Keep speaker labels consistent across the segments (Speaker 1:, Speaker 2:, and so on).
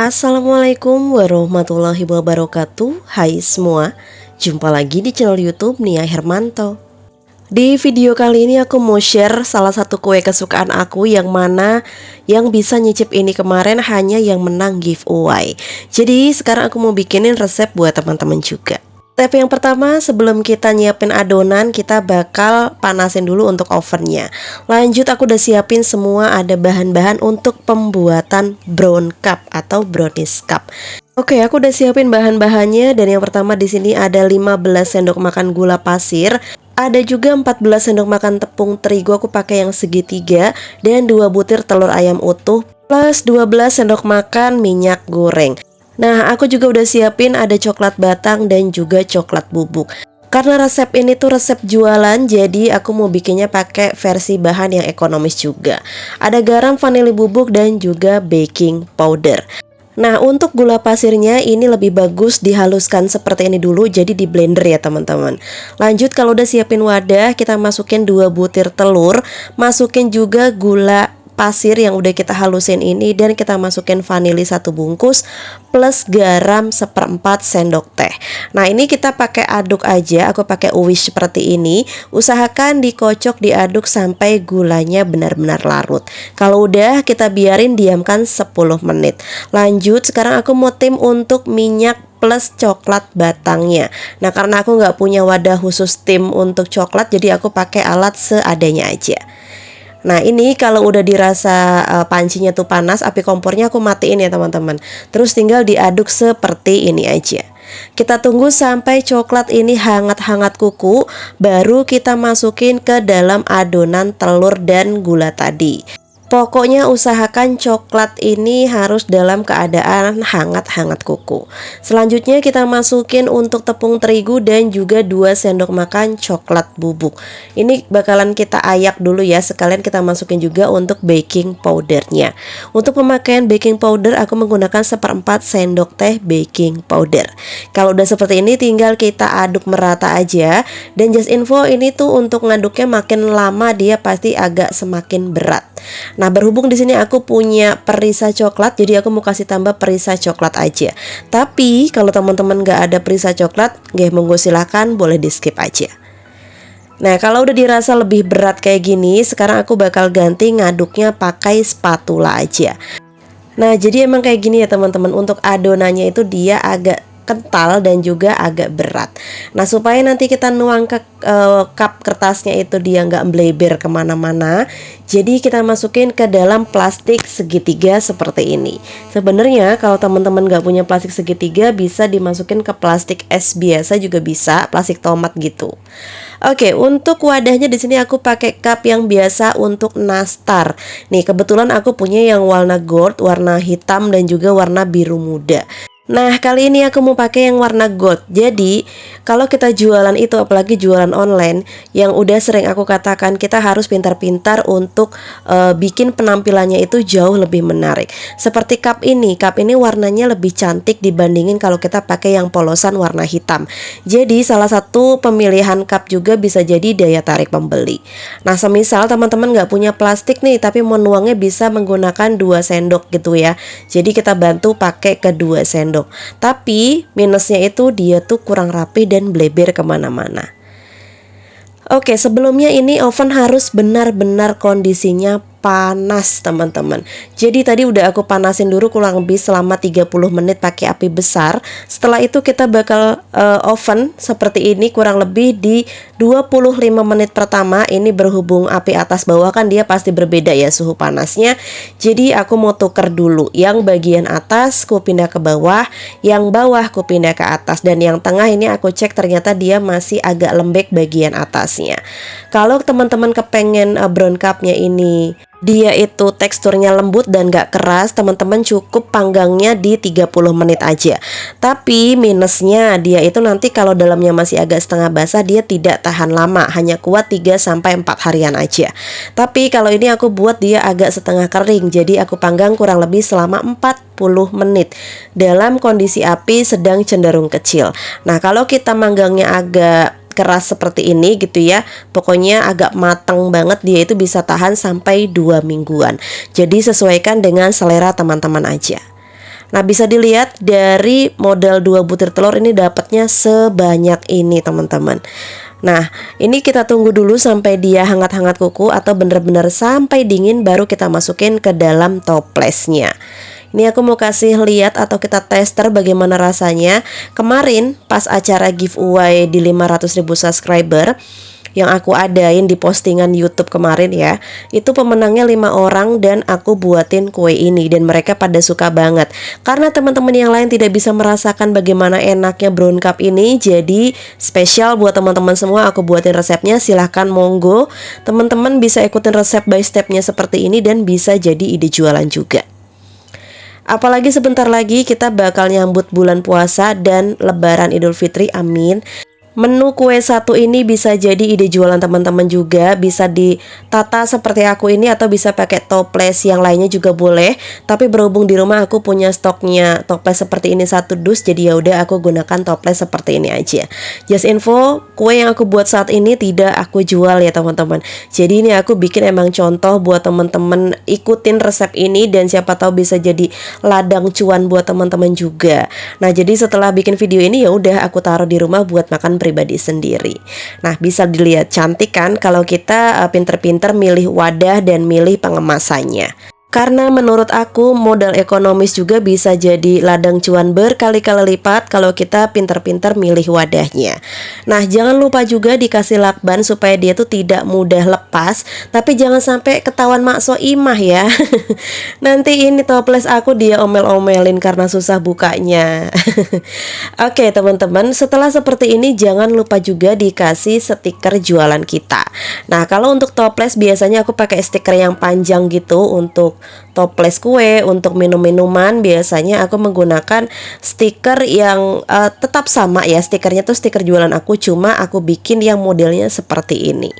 Speaker 1: Assalamualaikum warahmatullahi wabarakatuh. Hai semua, jumpa lagi di channel YouTube Nia Hermanto. Di video kali ini aku mau share salah satu kue kesukaan aku yang mana yang bisa nyicip ini kemarin hanya yang menang giveaway. Jadi sekarang aku mau bikinin resep buat teman-teman juga. Step yang pertama, sebelum kita nyiapin adonan, kita bakal panasin dulu untuk ovennya. Lanjut, aku udah siapin semua, ada bahan-bahan untuk pembuatan brown cup atau brownies cup. Oke, aku udah siapin bahan-bahannya, dan yang pertama di sini ada 15 sendok makan gula pasir. Ada juga 14 sendok makan tepung terigu, aku pakai yang segitiga, dan 2 butir telur ayam utuh plus 12 sendok makan minyak goreng. Nah, aku juga udah siapin ada coklat batang dan juga coklat bubuk. Karena resep ini tuh resep jualan, jadi aku mau bikinnya pakai versi bahan yang ekonomis juga. Ada garam, vanili bubuk, dan juga baking powder. Nah, untuk gula pasirnya ini lebih bagus dihaluskan seperti ini dulu, jadi di blender ya teman-teman. Lanjut, kalau udah siapin wadah, kita masukin 2 butir telur, masukin juga gula pasir yang udah kita halusin ini, dan kita masukin vanili 1 bungkus plus garam 1/4 sendok teh. Nah, ini kita pakai aduk aja, aku pakai uwish seperti ini. Usahakan dikocok, diaduk sampai gulanya benar-benar larut. Kalau udah, kita biarin diamkan 10 menit. Lanjut, sekarang aku mau tim untuk minyak plus coklat batangnya. Nah, karena aku nggak punya wadah khusus tim untuk coklat, jadi aku pakai alat seadanya aja. Nah, ini kalau udah dirasa pancinya tuh panas, api kompornya aku matiin ya teman-teman. Terus tinggal diaduk seperti ini aja. Kita tunggu sampai coklat ini hangat-hangat kuku, baru kita masukin ke dalam adonan telur dan gula tadi. Pokoknya usahakan coklat ini harus dalam keadaan hangat-hangat kuku. Selanjutnya kita masukin untuk tepung terigu dan juga 2 sendok makan coklat bubuk. Ini bakalan kita ayak dulu ya, sekalian kita masukin juga untuk baking powdernya. Untuk pemakaian baking powder aku menggunakan 1/4 sendok teh baking powder. Kalau udah seperti ini tinggal kita aduk merata aja. Dan just info, ini tuh untuk ngaduknya makin lama dia pasti agak semakin berat. Nah, berhubung di sini aku punya perisa coklat, jadi aku mau kasih tambah perisa coklat aja. Tapi kalau teman-teman nggak ada perisa coklat, monggo silahkan, boleh di skip aja. Nah, kalau udah dirasa lebih berat kayak gini, sekarang aku bakal ganti ngaduknya pakai spatula aja. Nah, jadi emang kayak gini ya teman-teman, untuk adonannya itu dia agak kental dan juga agak berat. Nah, supaya nanti kita nuang ke cup kertasnya itu dia nggak mbleber kemana-mana, jadi kita masukin ke dalam plastik segitiga seperti ini. Sebenarnya kalau teman-teman nggak punya plastik segitiga, bisa dimasukin ke plastik es biasa juga bisa, plastik tomat gitu. Oke, untuk wadahnya di sini aku pakai cup yang biasa untuk nastar. Nih, kebetulan aku punya yang warna gold, warna hitam, dan juga warna biru muda. Nah, kali ini aku mau pakai yang warna gold. Jadi, kalau kita jualan itu, apalagi jualan online, yang udah sering aku katakan, kita harus pintar-pintar untuk bikin penampilannya itu jauh lebih menarik. Seperti cup ini warnanya lebih cantik dibandingin kalau kita pakai yang polosan warna hitam. Jadi, salah satu pemilihan cup juga bisa jadi daya tarik pembeli. Nah, semisal teman-teman nggak punya plastik nih, tapi mau nuangnya bisa menggunakan 2 sendok gitu ya. Jadi, kita bantu pakai ke 2 sendok. Tapi minusnya itu dia tuh kurang rapi dan bleber kemana-mana. Oke, sebelumnya ini oven harus benar-benar kondisinya panas teman-teman. Jadi tadi udah aku panasin dulu kurang lebih selama 30 menit pakai api besar. Setelah itu kita bakal oven seperti ini kurang lebih di 25 menit pertama. Ini berhubung api atas bawah kan dia pasti berbeda ya suhu panasnya. Jadi aku mau tuker dulu. Yang bagian atas ku pindah ke bawah, yang bawah ku pindah ke atas, dan yang tengah ini aku cek ternyata dia masih agak lembek bagian atasnya. Kalau teman-teman kepengen brown cupnya ini dia itu teksturnya lembut dan gak keras, teman-teman cukup panggangnya di 30 menit aja. Tapi minusnya dia itu nanti kalau dalamnya masih agak setengah basah, dia tidak tahan lama, hanya kuat 3-4 harian aja. Tapi kalau ini aku buat dia agak setengah kering, jadi aku panggang kurang lebih selama 40 menit dalam kondisi api sedang cenderung kecil. Nah, kalau kita manggangnya agak keras seperti ini gitu ya, pokoknya agak matang banget, dia itu bisa tahan sampai 2 mingguan. Jadi sesuaikan dengan selera teman-teman aja. Nah, bisa dilihat dari modal 2 butir telur ini dapatnya sebanyak ini, teman-teman. Nah, ini kita tunggu dulu sampai dia hangat-hangat kuku atau bener-bener sampai dingin, baru kita masukin ke dalam toplesnya. Ini aku mau kasih lihat atau kita tester bagaimana rasanya. Kemarin pas acara giveaway di 500.000 subscriber yang aku adain di postingan YouTube kemarin ya, itu pemenangnya 5 orang dan aku buatin kue ini dan mereka pada suka banget. Karena teman-teman yang lain tidak bisa merasakan bagaimana enaknya brown cup ini, jadi spesial buat teman-teman semua aku buatin resepnya. Silahkan monggo teman-teman bisa ikutin resep by stepnya seperti ini dan bisa jadi ide jualan juga. Apalagi sebentar lagi kita bakal nyambut bulan puasa dan lebaran Idul Fitri, amin. Menu kue satu ini bisa jadi ide jualan teman-teman juga. Bisa ditata seperti aku ini atau bisa pakai toples yang lainnya juga boleh. Tapi berhubung di rumah aku punya stoknya toples seperti ini 1 dus, jadi ya udah aku gunakan toples seperti ini aja. Just info, kue yang aku buat saat ini tidak aku jual ya teman-teman. Jadi ini aku bikin emang contoh buat teman-teman ikutin resep ini dan siapa tahu bisa jadi ladang cuan buat teman-teman juga. Nah, jadi setelah bikin video ini ya udah aku taruh di rumah buat makan pribadi sendiri. Nah, bisa dilihat cantik kan kalau kita pinter-pinter milih wadah dan milih pengemasannya. Karena menurut aku modal ekonomis juga bisa jadi ladang cuan berkali-kali lipat kalau kita pinter-pinter milih wadahnya. Nah, jangan lupa juga dikasih lakban supaya dia tuh tidak mudah lepas. Tapi jangan sampai ketahuan Mak Soimah ya. Nanti ini toples aku dia omel-omelin karena susah bukanya. Oke teman-teman, setelah seperti ini jangan lupa juga dikasih stiker jualan kita. Nah, kalau untuk toples biasanya aku pakai stiker yang panjang gitu. Untuk toples kue, untuk minum-minuman biasanya aku menggunakan stiker yang tetap sama ya. Stikernya tuh stiker jualan aku, cuma aku bikin yang modelnya seperti ini.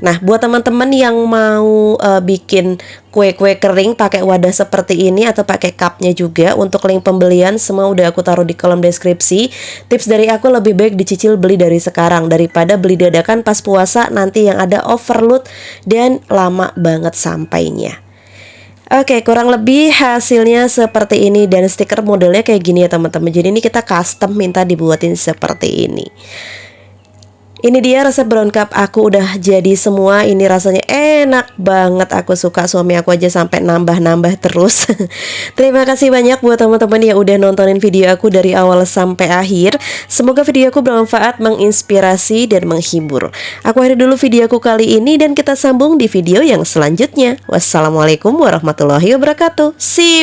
Speaker 1: Nah, buat teman-teman yang mau bikin kue-kue kering pakai wadah seperti ini atau pakai cupnya juga, untuk link pembelian semua udah aku taruh di kolom deskripsi. Tips dari aku, lebih baik dicicil beli dari sekarang daripada beli dadakan pas puasa nanti yang ada overload dan lama banget sampainya. Oke, kurang lebih hasilnya seperti ini dan stiker modelnya kayak gini ya teman-teman. Jadi ini kita custom minta dibuatin seperti ini. Ini dia resep brown cup aku udah jadi semua. Ini rasanya enak banget, aku suka. Suami aku aja sampai nambah-nambah terus. Terima kasih banyak buat teman-teman yang udah nontonin video aku dari awal sampai akhir. Semoga video aku bermanfaat, menginspirasi, dan menghibur. Aku akhiri dulu video aku kali ini dan kita sambung di video yang selanjutnya. Wassalamualaikum warahmatullahi wabarakatuh. See you.